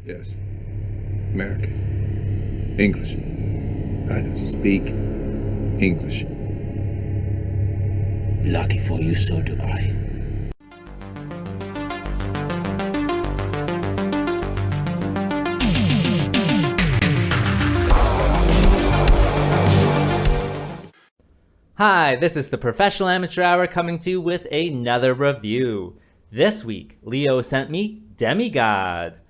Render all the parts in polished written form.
Yes. American. English. I speak English. Lucky for you, so do I. Hi, this is the Professional Amateur Hour coming to you with another review. This week, Leo sent me Demigod.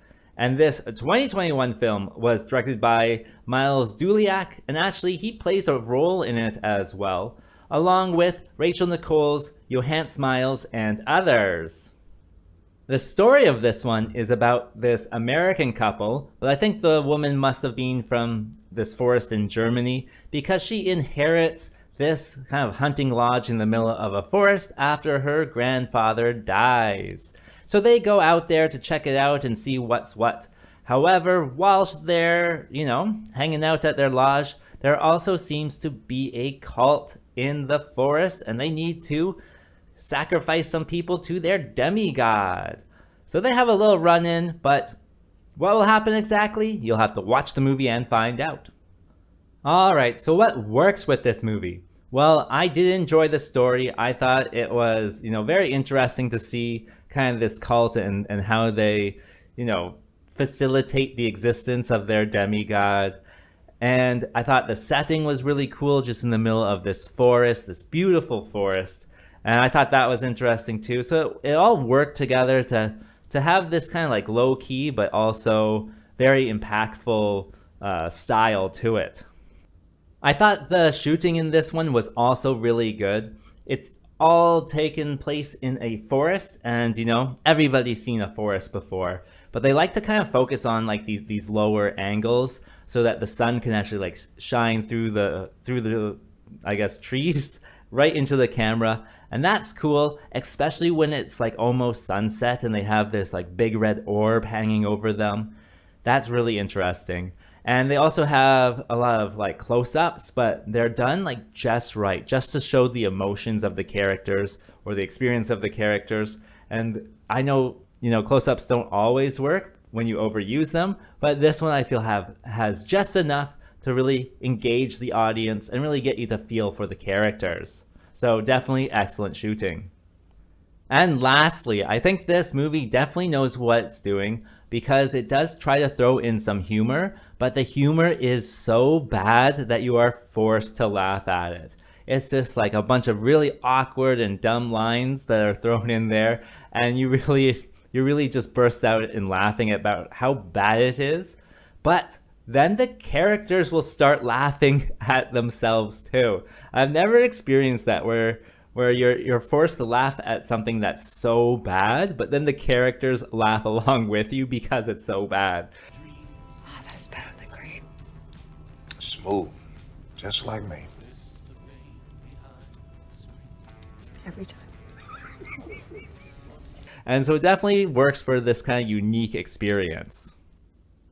And this 2021 film was directed by Miles Doleac, and actually he plays a role in it as well, along with Rachel Nichols, Johannes Miles, and others. The story of this one is about this American couple, but I think the woman must have been from this forest in Germany because she inherits this kind of hunting lodge in the middle of a forest after her grandfather dies. So they go out there to check it out and see what's what. However, whilst they're, hanging out at their lodge, there also seems to be a cult in the forest and they need to sacrifice some people to their demigod. So they have a little run-in, but what will happen exactly? You'll have to watch the movie and find out. Alright, so what works with this movie? Well, I did enjoy the story. I thought it was, very interesting to see kind of this cult and how they, facilitate the existence of their demigod. And I thought the setting was really cool, just in the middle of this forest, this beautiful forest. And I thought that was interesting too. So it all worked together to have this kind of like low key, but also very impactful style to it. I thought the shooting in this one was also really good. It's all taken place in a forest, and everybody's seen a forest before, but they like to kind of focus on like these lower angles so that the sun can actually like shine through the I guess trees right into the camera. And that's cool, especially when it's like almost sunset and they have this like big red orb hanging over them. That's really interesting. And they also have a lot of like close-ups, but they're done like just right, just to show the emotions of the characters or the experience of the characters. And I know, close-ups don't always work when you overuse them, but this one I feel has just enough to really engage the audience and really get you to feel for the characters. So definitely excellent shooting. And lastly, I think this movie definitely knows what it's doing because it does try to throw in some humor, but the humor is so bad that you are forced to laugh at it. It's just like a bunch of really awkward and dumb lines that are thrown in there, and you really just burst out in laughing about how bad it is. But then the characters will start laughing at themselves too. I've never experienced that where you're forced to laugh at something that's so bad, but then the characters laugh along with you because it's so bad. Oh, that is better than great. Smooth, just like me. Every time. And so it definitely works for this kind of unique experience.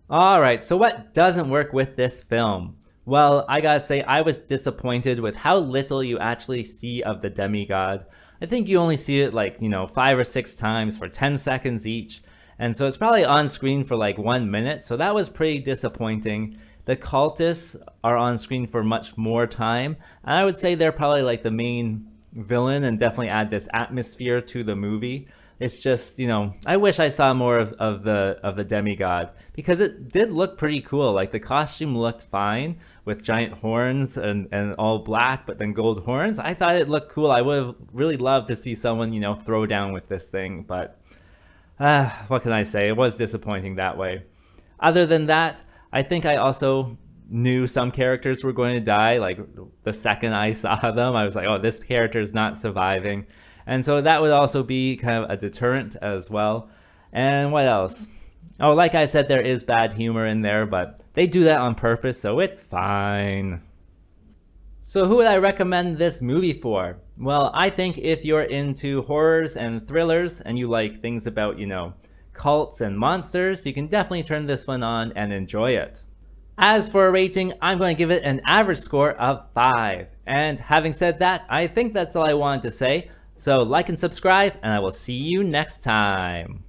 Alright, so what doesn't work with this film? Well, I gotta say, I was disappointed with how little you actually see of the demigod. I think you only see it like, 5 or 6 times for 10 seconds each. And so it's probably on screen for like 1 minute, so that was pretty disappointing. The cultists are on screen for much more time, and I would say they're probably like the main villain and definitely add this atmosphere to the movie. It's just, I wish I saw more of the demigod because it did look pretty cool. Like the costume looked fine with giant horns and all black, but then gold horns. I thought it looked cool. I would have really loved to see someone, throw down with this thing, but what can I say? It was disappointing that way. Other than that, I think I also knew some characters were going to die. Like the second I saw them, I was like, oh, this character is not surviving. And so that would also be kind of a deterrent as well. And what else? Oh, like I said, there is bad humor in there, but they do that on purpose, so it's fine. So who would I recommend this movie for? Well, I think if you're into horrors and thrillers and you like things about, cults and monsters, you can definitely turn this one on and enjoy it. As for a rating, I'm going to give it an average score of 5. And having said that, I think that's all I wanted to say. So like and subscribe, and I will see you next time.